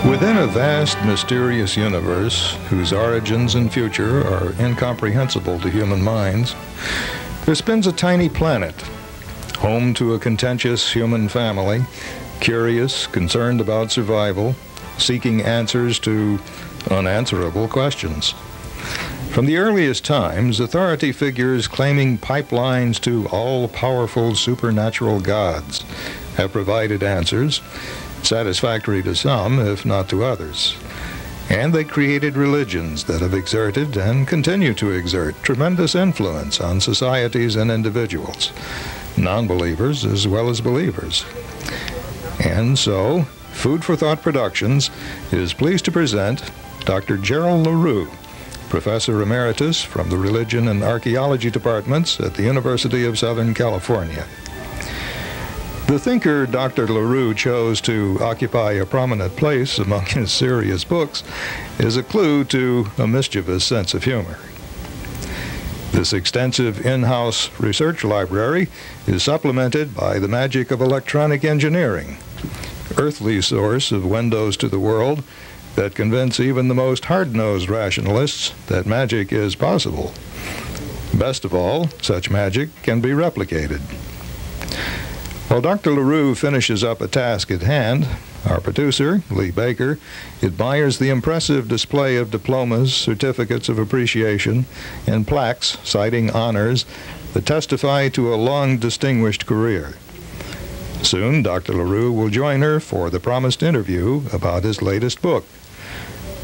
Within a vast, mysterious universe whose origins and future are incomprehensible to human minds, there spins a tiny planet, home to a contentious human family, curious, concerned about survival, seeking answers to unanswerable questions. From the earliest times, authority figures claiming pipelines to all-powerful supernatural gods have provided answers, satisfactory to some, if not to others. And they created religions that have exerted and continue to exert tremendous influence on societies and individuals, non-believers as well as believers. And so, Food for Thought Productions is pleased to present Dr. Gerald Larue, Professor Emeritus from the Religion and Archaeology Departments at the University of Southern California. The thinker Dr. Larue chose to occupy a prominent place among his serious books is a clue to a mischievous sense of humor. This extensive in-house research library is supplemented by the magic of electronic engineering, earthly source of windows to the world that convince even the most hard-nosed rationalists that magic is possible. Best of all, such magic can be replicated. While Dr. Larue finishes up a task at hand, our producer, Lee Baker, admires the impressive display of diplomas, certificates of appreciation, and plaques citing honors that testify to a long distinguished career. Soon, Dr. Larue will join her for the promised interview about his latest book,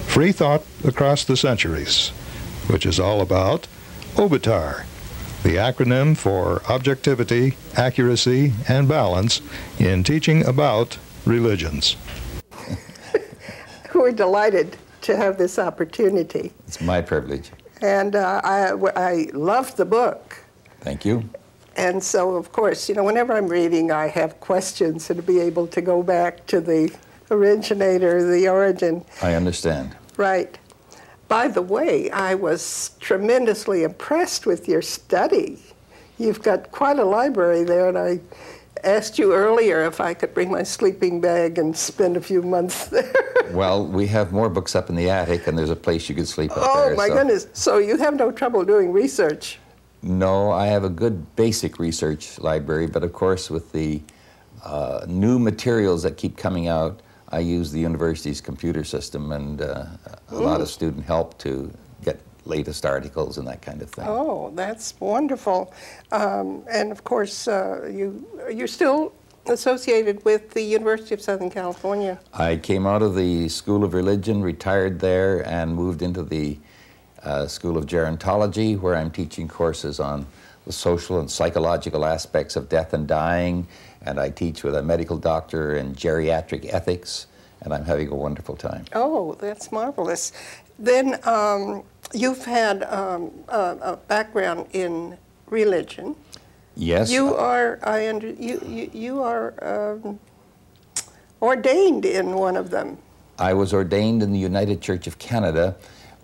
Freethought Across the Centuries, which is all about OABITAR, the acronym for Objectivity, Accuracy, and Balance in teaching about religions. We're delighted to have this opportunity. It's my privilege. And I loved the book. Thank you. And so, of course, you know, whenever I'm reading, I have questions, and to be able to go back to the originator, the origin. I understand. Right. By the way, I was tremendously impressed with your study. You've got quite a library there, and I asked you earlier if I could bring my sleeping bag and spend a few months there. Well, we have more books up in the attic, and there's a place you could sleep up there. Oh, my goodness. So you have no trouble doing research? No, I have a good basic research library, but of course with the new materials that keep coming out, I use the university's computer system and a lot of student help to get latest articles and that kind of thing. Oh, that's wonderful. And of course, you're still associated with the University of Southern California. I came out of the School of Religion, retired there, and moved into the School of Gerontology, where I'm teaching courses on the social and psychological aspects of death and dying, and I teach with a medical doctor in geriatric ethics, and I'm having a wonderful time. Oh, that's marvelous. Then you've had a background in religion. Yes. You are, you are ordained in one of them. I was ordained in the United Church of Canada,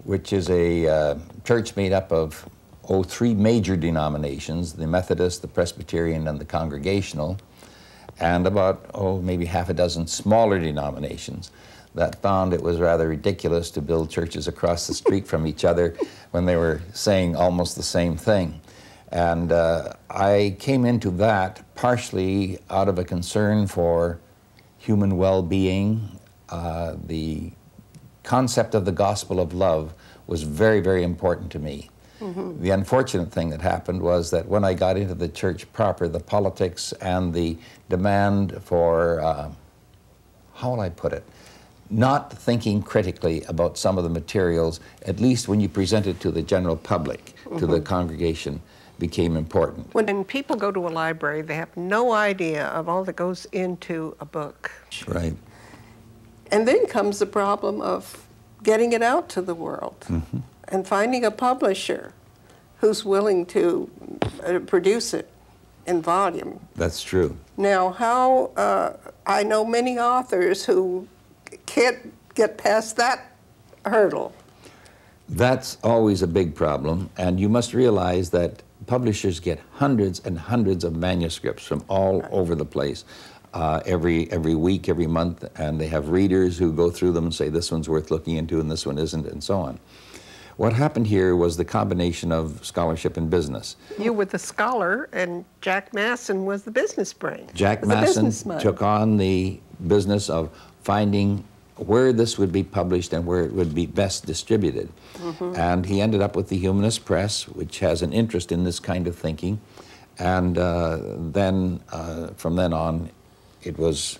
which is a church made up of three major denominations, the Methodist, the Presbyterian, and the Congregational, and about, maybe half a dozen smaller denominations that found it was rather ridiculous to build churches across the street from each other when they were saying almost the same thing. And I came into that partially out of a concern for human well-being. The concept of the gospel of love was very, very important to me. Mm-hmm. The unfortunate thing that happened was that when I got into the church proper, the politics and the demand for, how will I put it, not thinking critically about some of the materials, at least when you present it to the general public, mm-hmm. to the congregation, became important. When people go to a library, they have no idea of all that goes into a book. Right. And then comes the problem of getting it out to the world. Mm-hmm. And finding a publisher who's willing to produce it in volume. That's true. Now, I know many authors who can't get past that hurdle. That's always a big problem, and you must realize that publishers get hundreds and hundreds of manuscripts from all over the place. every week, every month, and they have readers who go through them and say this one's worth looking into and this one isn't, and so on. What happened here was the combination of scholarship and business. You were the scholar, and Jack Masson was the business brain. Jack Masson took on the business of finding where this would be published and where it would be best distributed. And he ended up with the Humanist Press, which has an interest in this kind of thinking. And then, from then on, it was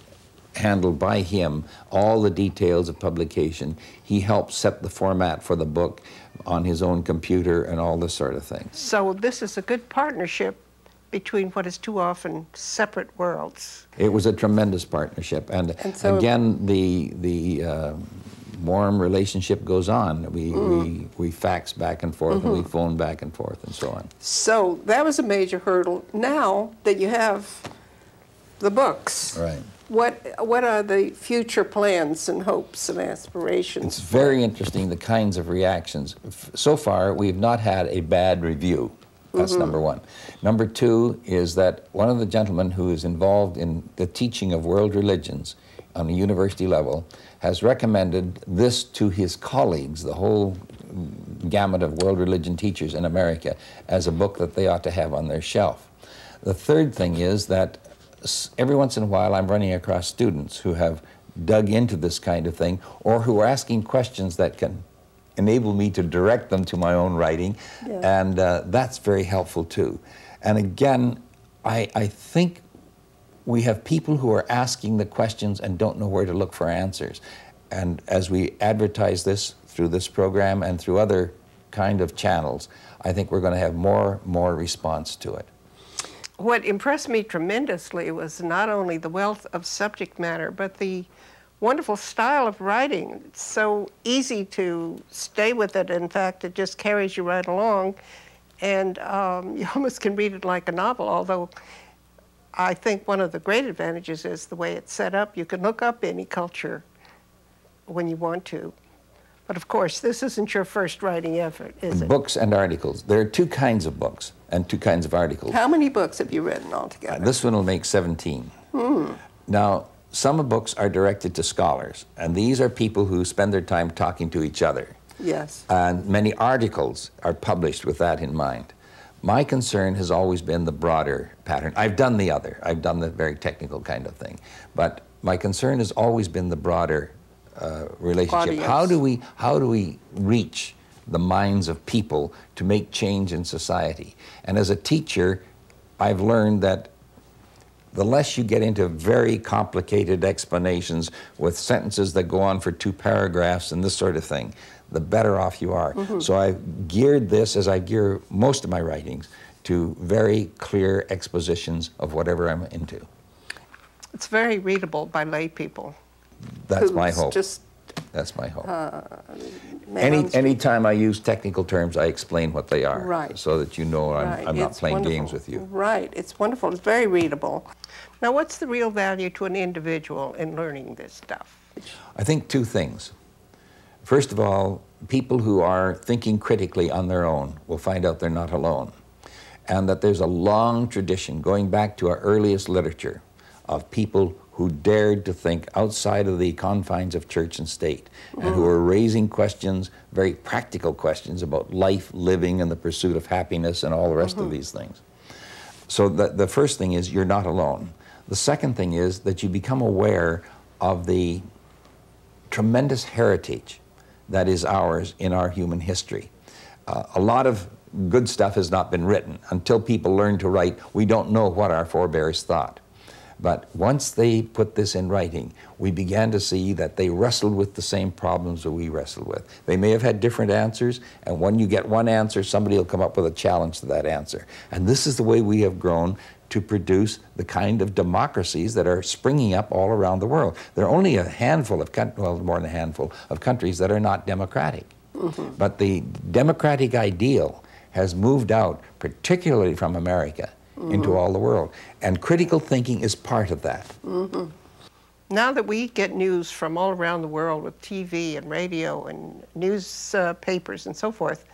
handled by him, all the details of publication. He helped set the format for the book on his own computer and all this sort of thing. So this is a good partnership between what is too often separate worlds. It was a tremendous partnership, and so again, the warm relationship goes on. We fax back and forth, and we phone back and forth, and so on. So that was a major hurdle. Now that you have the books, right? What are the future plans and hopes and aspirations? It's very interesting, the kinds of reactions. So far, we've not had a bad review. That's number one. Number two is that one of the gentlemen who is involved in the teaching of world religions on a university level has recommended this to his colleagues, the whole gamut of world religion teachers in America, as a book that they ought to have on their shelf. The third thing is that every once in a while I'm running across students who have dug into this kind of thing, or who are asking questions that can enable me to direct them to my own writing, and that's very helpful too. And again, I think we have people who are asking the questions and don't know where to look for answers. And as we advertise this through this program and through other kind of channels, I think we're going to have more response to it. What impressed me tremendously was not only the wealth of subject matter, but the wonderful style of writing. It's so easy to stay with it. In fact, it just carries you right along, and you almost can read it like a novel, although I think one of the great advantages is the way it's set up. You can look up any culture when you want to. But of course, this isn't your first writing effort, is it? Books and articles. There are two kinds of books and two kinds of articles. How many books have you written altogether? This one will make 17. Now, some books are directed to scholars, and these are people who spend their time talking to each other. Yes. And many articles are published with that in mind. My concern has always been the broader pattern. I've done the other. I've done the very technical kind of thing. But my concern has always been the broader relationship. Audience. How do we reach the minds of people to make change in society? And as a teacher, I've learned that the less you get into very complicated explanations with sentences that go on for 2 paragraphs and this sort of thing, the better off you are. So I've geared this, as I gear most of my writings, to very clear expositions of whatever I'm into. It's very readable by lay people. That's my hope. That's my hope. Anytime I use technical terms, I explain what they are, right, so that you know I'm not playing games with you. Right. It's wonderful. It's very readable. Now, what's the real value to an individual in learning this stuff? I think 2 things. First of all, people who are thinking critically on their own will find out they're not alone, and that there's a long tradition going back to our earliest literature of people who dared to think outside of the confines of church and state, and who are raising questions, very practical questions about life, living, and the pursuit of happiness and all the rest of these things. So the first thing is you're not alone. The second thing is that you become aware of the tremendous heritage that is ours in our human history. A lot of good stuff has not been written. Until people learn to write, we don't know what our forebears thought. But once they put this in writing, we began to see that they wrestled with the same problems that we wrestled with. They may have had different answers, and when you get one answer, somebody will come up with a challenge to that answer. And this is the way we have grown to produce the kind of democracies that are springing up all around the world. There are only a handful of, well, more than a handful of countries that are not democratic. But the democratic ideal has moved out, particularly from America, into all the world. And critical thinking is part of that. Now that we get news from all around the world with TV and radio and newspapers and so forth,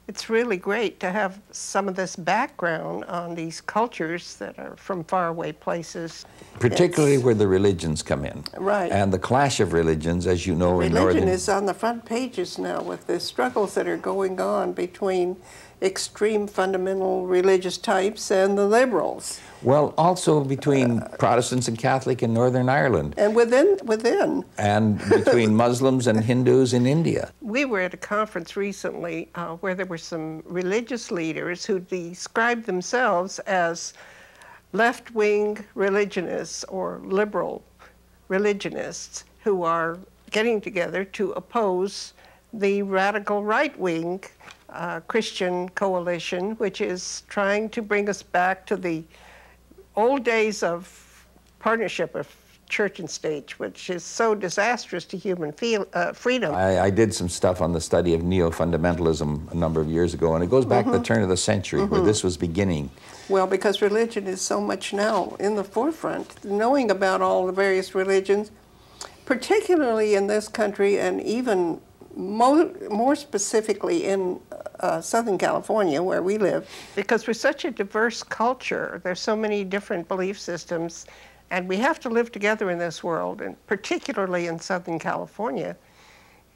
it's really great to have some of this background on these cultures that are from faraway places. Particularly where the religions come in. Right. And the clash of religions, as you know, in Religion northern... is on the front pages now with the struggles that are going on between extreme fundamental religious types and the liberals. Well, also between Protestants and Catholic in Northern Ireland. And within. And between Muslims and Hindus in India. We were at a conference recently where there were some religious leaders who described themselves as left-wing religionists or liberal religionists who are getting together to oppose the radical right-wing Christian coalition, which is trying to bring us back to the old days of partnership of church and state, which is so disastrous to human freedom. I did some stuff on the study of neo-fundamentalism a number of years ago, and it goes back to the turn of the century where this was beginning. Well, because religion is so much now in the forefront, knowing about all the various religions, particularly in this country and even more specifically in Southern California, where we live. Because we're such a diverse culture, there's so many different belief systems, and we have to live together in this world, and particularly in Southern California.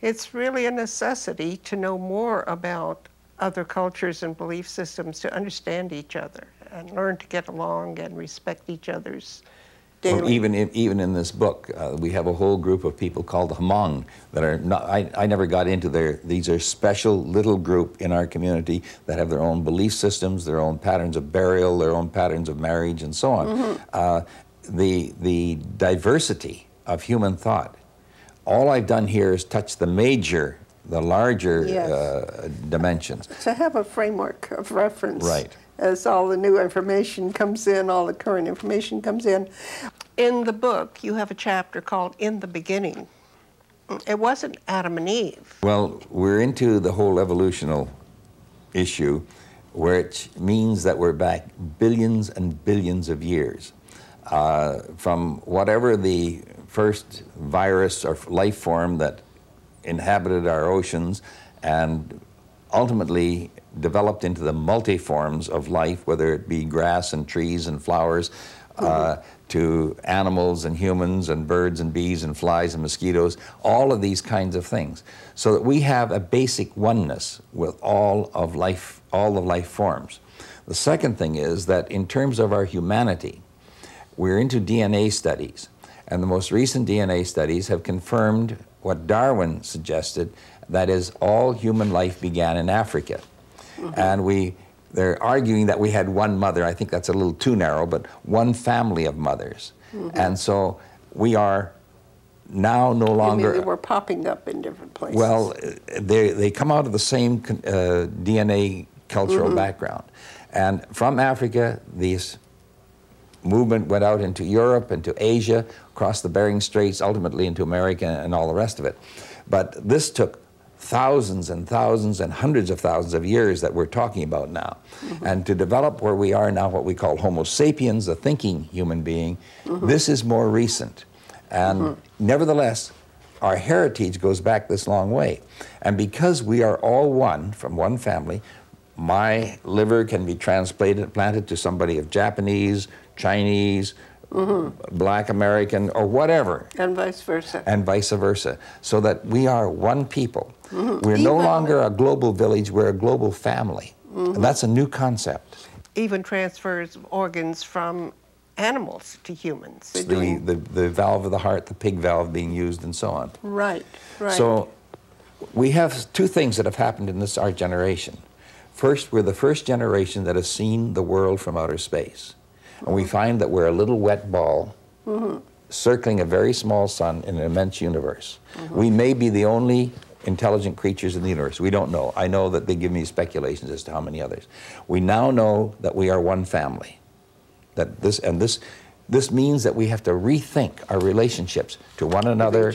It's really a necessity to know more about other cultures and belief systems to understand each other and learn to get along and respect each other's daily. Well, even in this book, we have a whole group of people called the Hmong that are not, I never got into these are special little group in our community that have their own belief systems, their own patterns of burial, their own patterns of marriage, and so on. The diversity of human thought, all I've done here is touch the larger dimensions. To have a framework of reference. Right. As all the new information comes in, all the current information comes in. In the book, you have a chapter called In the Beginning. It wasn't Adam and Eve. Well, we're into the whole evolutional issue, which means that we're back billions and billions of years. From whatever the first virus or life form that inhabited our oceans and ultimately developed into the multiforms of life, whether it be grass and trees and flowers, to animals and humans and birds and bees and flies and mosquitoes, all of these kinds of things. So that we have a basic oneness with all of life forms. The second thing is that in terms of our humanity, we're into DNA studies, and the most recent DNA studies have confirmed what Darwin suggested, that is, all human life began in Africa. And they're arguing that we had one mother. I think that's a little too narrow, but one family of mothers. And so we are now no longer... You mean they were popping up in different places? Well, they come out of the same DNA cultural background. And from Africa, this movement went out into Europe, into Asia, across the Bering Straits, ultimately into America and all the rest of it. But this took thousands and thousands and hundreds of thousands of years that we're talking about now. And to develop where we are now, what we call Homo sapiens, a thinking human being, this is more recent. And nevertheless, our heritage goes back this long way. And because we are all one, from one family, my liver can be planted to somebody of Japanese, Chinese, Black American, or whatever. And vice versa. And vice versa. So that we are one people. We're no longer a global village, we're a global family. And that's a new concept. Even transfers of organs from animals to humans. The valve of the heart, the pig valve being used, and so on. Right, right. So we have two things that have happened in our generation. First, we're the first generation that has seen the world from outer space. And we find that we're a little wet ball circling a very small sun in an immense universe. We may be the only intelligent creatures in the universe. We don't know. I know that they give me speculations as to how many others. We now know that we are one family. That this means that we have to rethink our relationships to one another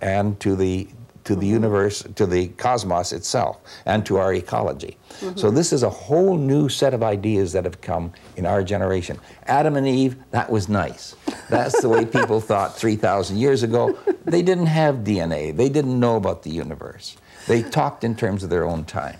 and to the universe, to the cosmos itself, and to our ecology. So this is a whole new set of ideas that have come in our generation. Adam and Eve, that was nice. That's the way people thought 3,000 years ago. They didn't have DNA. They didn't know about the universe. They talked in terms of their own time.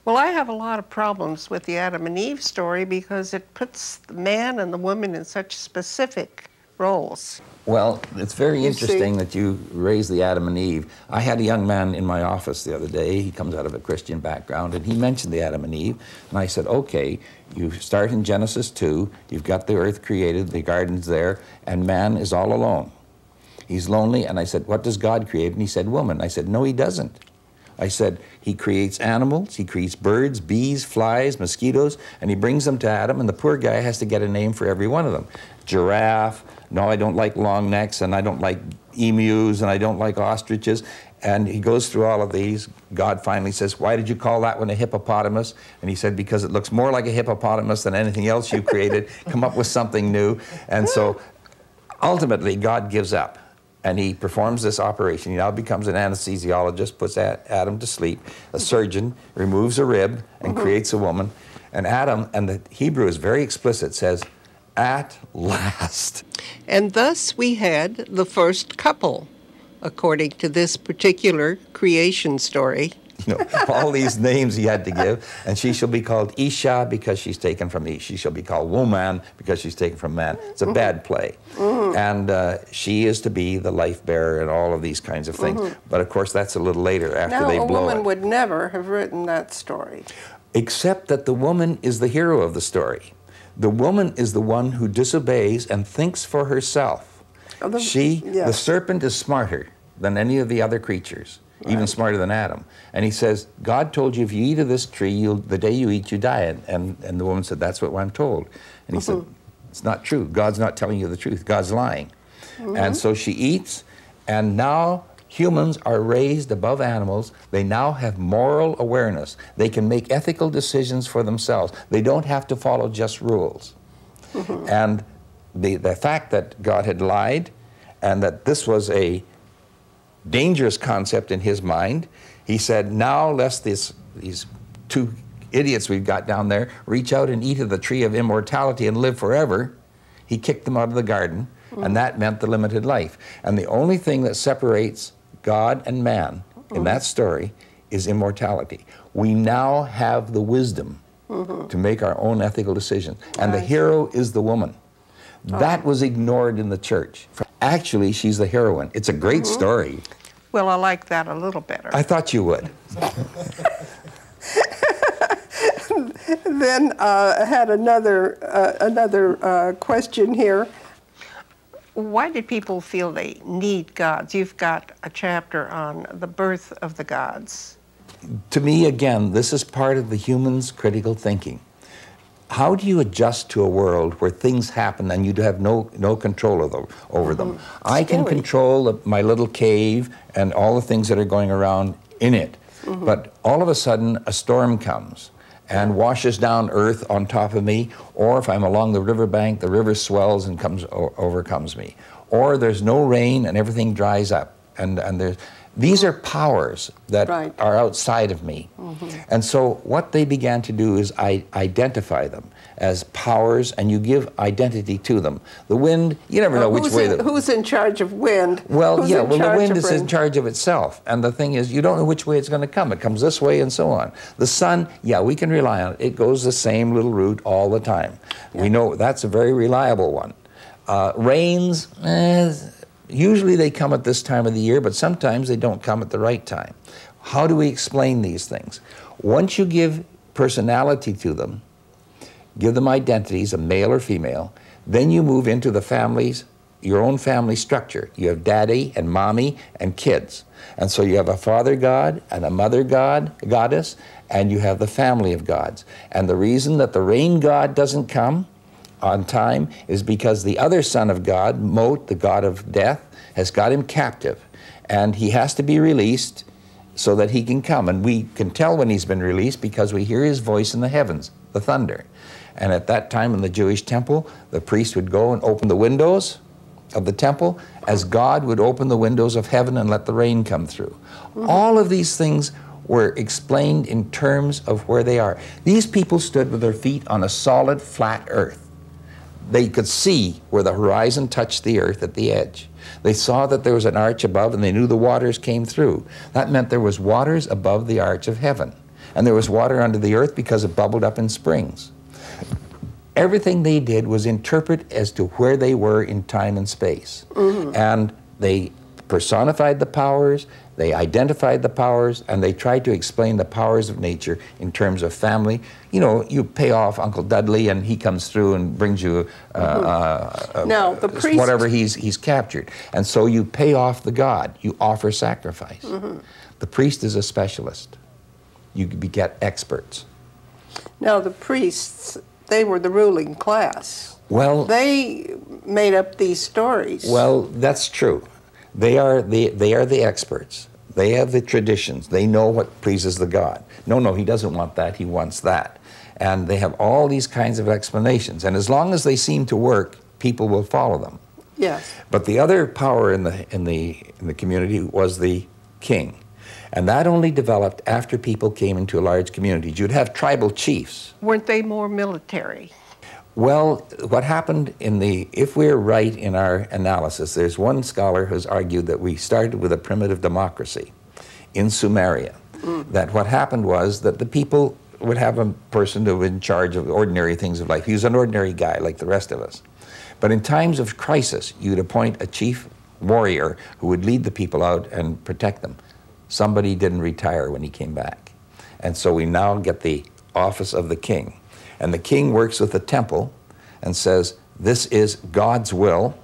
Well, I have a lot of problems with the Adam and Eve story because it puts the man and the woman in such specific roles. Well, it's very interesting that you raise the Adam and Eve. I had a young man in my office the other day. He comes out of a Christian background, and he mentioned the Adam and Eve. And I said, okay, you start in Genesis 2. You've got the earth created, the garden's there, and man is all alone. He's lonely. And I said, what does God create? And he said, woman. I said, no, he doesn't. I said, he creates animals, he creates birds, bees, flies, mosquitoes, and he brings them to Adam, and the poor guy has to get a name for every one of them. Giraffe, no, I don't like long necks, and I don't like emus, and I don't like ostriches. And he goes through all of these. God finally says, why did you call that one a hippopotamus? And he said, because it looks more like a hippopotamus than anything else you created. Come up with something new. And so ultimately, God gives up. And he performs this operation. He now becomes an anesthesiologist, puts Adam to sleep. A surgeon removes a rib and creates a woman. And Adam, and the Hebrew is very explicit, says, at last. And thus we had the first couple, according to this particular creation story. You know, all these names he had to give. And she shall be called Isha because she's taken from Ish. She shall be called woman because she's taken from man. It's a bad play. And she is to be the life bearer and all of these kinds of things. But of course, that's a little later after they blow it. Now, a woman would never have written that story. Except that the woman is the hero of the story. The woman is the one who disobeys and thinks for herself. The serpent is smarter than any of the other creatures. Even smarter than Adam. And he says, God told you if you eat of this tree, the day you eat, you die. And the woman said, that's what I'm told. And he said, it's not true. God's not telling you the truth. God's lying. And so she eats, and now humans are raised above animals. They now have moral awareness. They can make ethical decisions for themselves. They don't have to follow just rules. And the fact that God had lied and that this was a dangerous concept in his mind, he said, now lest these two idiots we've got down there reach out and eat of the tree of immortality and live forever, he kicked them out of the garden, and that meant the limited life. And the only thing that separates God and man in that story is immortality. We now have the wisdom to make our own ethical decisions, and the hero is the woman. That was ignored in the church. Actually, she's the heroine. It's a great story. Well, I like that a little better. I thought you would. Then I had another question here. Why did people feel they need gods? You've got a chapter on the birth of the gods. To me, again, this is part of the human's critical thinking. How do you adjust to a world where things happen and you have no control over them? I can control my little cave and all the things that are going around in it. But all of a sudden, a storm comes and washes down earth on top of me, or if I'm along the riverbank, the river swells and overcomes me. Or there's no rain and everything dries up. And these are powers that are outside of me. And so what they began to do is identify them as powers, and you give identity to them. The wind, you never know which way. Who's in charge of wind? Well, the wind is in charge of itself. And the thing is, you don't know which way it's going to come. It comes this way and so on. The sun, we can rely on it. It goes the same little route all the time. We know that's a very reliable one. Rains, usually they come at this time of the year, but sometimes they don't come at the right time. How do we explain these things? Once you give personality to them, give them identities, a male or female, then you move into the families, your own family structure. You have daddy and mommy and kids. And so you have a father god and a mother goddess, and you have the family of gods. And the reason that the rain god doesn't come on time is because the other son of God, Mot, the god of death, has got him captive, and he has to be released so that he can come. And we can tell when he's been released because we hear his voice in the heavens, the thunder. And at that time in the Jewish temple, the priest would go and open the windows of the temple as God would open the windows of heaven and let the rain come through. All of these things were explained in terms of where they are. These people stood with their feet on a solid, flat earth. They could see where the horizon touched the earth at the edge. They saw that there was an arch above, and they knew the waters came through. That meant there was waters above the arch of heaven. and there was water under the earth because it bubbled up in springs. Everything they did was interpret as to where they were in time and space. And they personified the powers, they identified the powers, and they tried to explain the powers of nature in terms of family. You know, you pay off Uncle Dudley and he comes through and brings you now, the priest, whatever he's captured. And so you pay off the god, you offer sacrifice. The priest is a specialist. You beget experts. Now the priests, they were the ruling class. Well, they made up these stories. Well, that's true. They are the experts. They have the traditions. They know what pleases the god. No, he doesn't want that. He wants that. And they have all these kinds of explanations. And as long as they seem to work, people will follow them. Yes. But the other power in the community was the king. And that only developed after people came into a large community. You'd have tribal chiefs. Weren't they more military? Well, what happened if we're right in our analysis, there's one scholar who's argued that we started with a primitive democracy in Sumeria. That what happened was that the people would have a person who was in charge of ordinary things of life. He was an ordinary guy like the rest of us. But in times of crisis, you'd appoint a chief warrior who would lead the people out and protect them. Somebody didn't retire when he came back. And so we now get the office of the king. And the king works with the temple and says, this is God's will.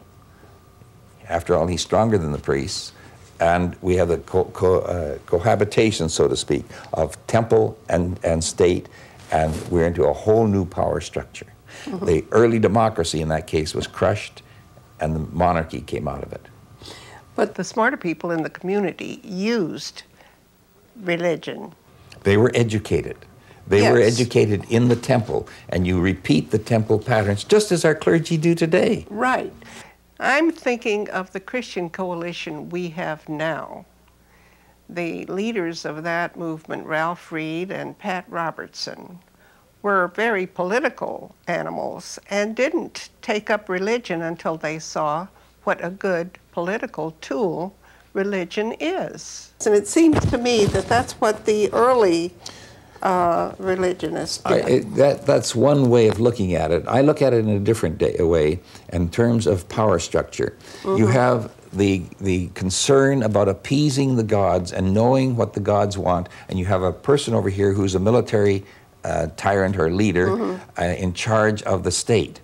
After all, he's stronger than the priests. And we have the cohabitation, so to speak, of temple and state, and we're into a whole new power structure. The early democracy in that case was crushed, and the monarchy came out of it. But the smarter people in the community used religion. They were educated. They were educated in the temple, and you repeat the temple patterns just as our clergy do today. Right. I'm thinking of the Christian coalition we have now. The leaders of that movement, Ralph Reed and Pat Robertson, were very political animals and didn't take up religion until they saw what a good political tool religion is. And it seems to me that that's what the early religionists did. That's one way of looking at it. I look at it in a different way in terms of power structure. You have the concern about appeasing the gods and knowing what the gods want, and you have a person over here who's a military tyrant or leader in charge of the state.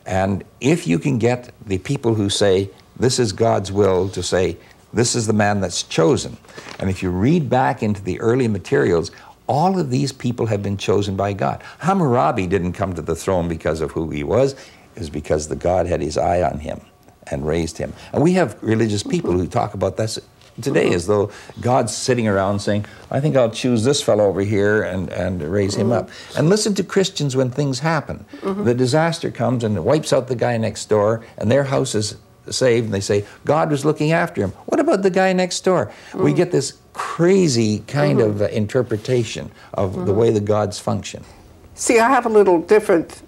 And if you can get the people who say, this is God's will, to say, this is the man that's chosen. And if you read back into the early materials, all of these people have been chosen by God. Hammurabi didn't come to the throne because of who he was. It was because the God had his eye on him and raised him. And we have religious people who talk about this today as though God's sitting around saying, I think I'll choose this fellow over here and raise him up. And listen to Christians when things happen. The disaster comes and it wipes out the guy next door, and their house is saved, and they say, God was looking after him. What about the guy next door? We get this crazy kind of interpretation of the way the gods function. See, I have a little different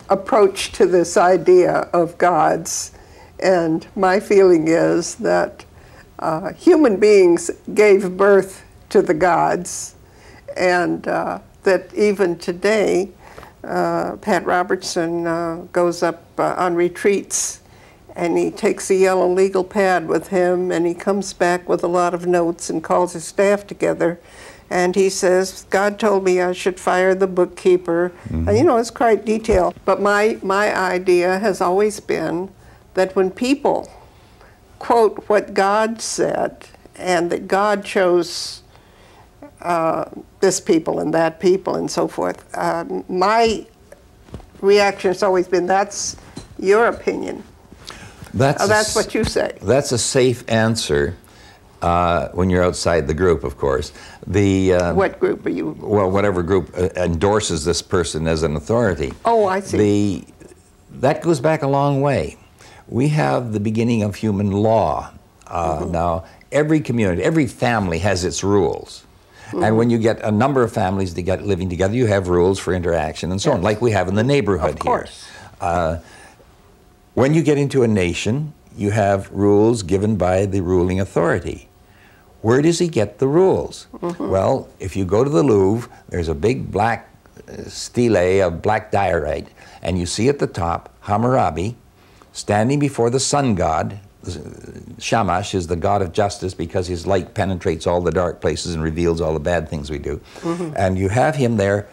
approach to this idea of gods, and my feeling is that human beings gave birth to the gods, and that even today, Pat Robertson goes up on retreats, and he takes a yellow legal pad with him, and he comes back with a lot of notes and calls his staff together, and he says, God told me I should fire the bookkeeper. And, you know, it's quite detailed. But my idea has always been that when people quote what God said, and that God chose this people and that people and so forth, my reaction has always been, that's your opinion. That's what you say. That's a safe answer when you're outside the group, of course. What group are you? Well, whatever group endorses this person as an authority. Oh, I see. That goes back a long way. We have the beginning of human law. Now, every community, every family has its rules. And when you get a number of families living together, you have rules for interaction and so on, like we have in the neighborhood of course. Here. When you get into a nation, you have rules given by the ruling authority. Where does he get the rules? Well, if you go to the Louvre, there's a big black stele of black diorite, and you see at the top Hammurabi standing before the sun god. Shamash is the god of justice because his light penetrates all the dark places and reveals all the bad things we do. And you have him there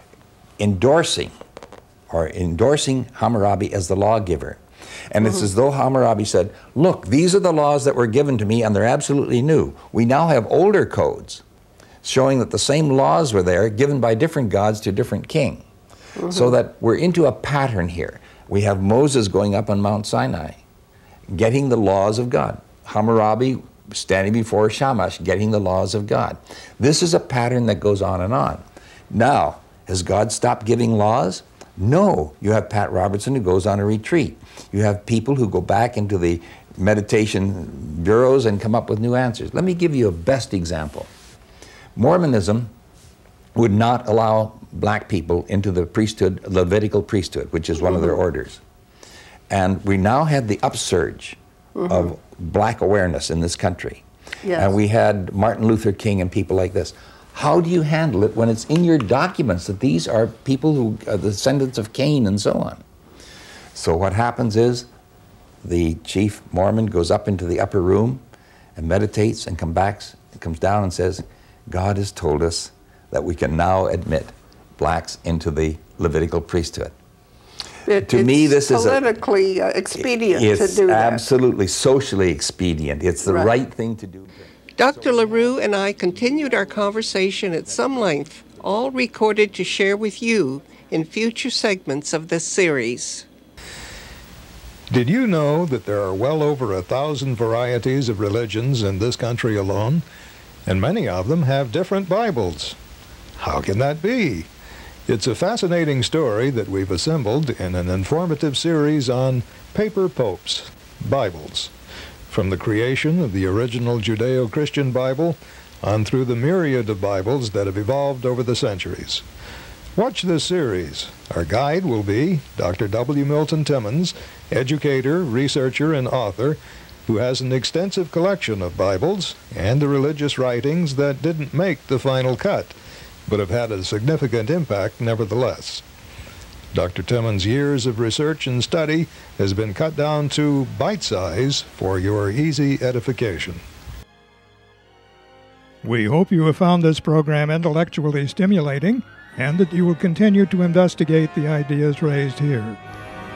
endorsing Hammurabi as the lawgiver. And it's as though Hammurabi said, look, these are the laws that were given to me and they're absolutely new. We now have older codes showing that the same laws were there given by different gods to different king. So that we're into a pattern here. We have Moses going up on Mount Sinai, getting the laws of God. Hammurabi standing before Shamash, getting the laws of God. This is a pattern that goes on and on. Now, has God stopped giving laws? No. You have Pat Robertson who goes on a retreat. You have people who go back into the meditation bureaus and come up with new answers. Let me give you a best example. Mormonism would not allow black people into the priesthood, Levitical priesthood, which is one of their orders. And we now had the upsurge of black awareness in this country. And we had Martin Luther King and people like this. How do you handle it when it's in your documents that these are people who are the descendants of Cain and so on? So what happens is the chief Mormon goes up into the upper room and meditates and comes down and says, God has told us that we can now admit blacks into the Levitical priesthood. To me, this is politically expedient to do that. It's absolutely socially expedient. It's the right thing to do. Dr. Larue and I continued our conversation at some length, all recorded to share with you in future segments of this series. Did you know that there are well over 1,000 varieties of religions in this country alone? And many of them have different Bibles. How can that be? It's a fascinating story that we've assembled in an informative series on paper popes, Bibles, from the creation of the original Judeo-Christian Bible on through the myriad of Bibles that have evolved over the centuries. Watch this series. Our guide will be Dr. W. Milton Timmons, educator, researcher, and author, who has an extensive collection of Bibles and the religious writings that didn't make the final cut, but have had a significant impact nevertheless. Dr. Timmons' years of research and study has been cut down to bite size for your easy edification. We hope you have found this program intellectually stimulating and that you will continue to investigate the ideas raised here.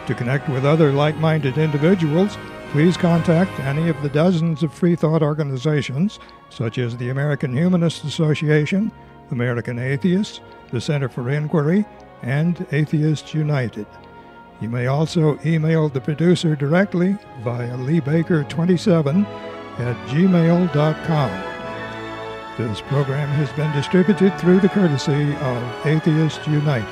To connect with other like-minded individuals, please contact any of the dozens of Freethought organizations, such as the American Humanist Association, American Atheists, the Center for Inquiry, and Atheists United. You may also email the producer directly via leebaker27@gmail.com. This program has been distributed through the courtesy of Atheists United.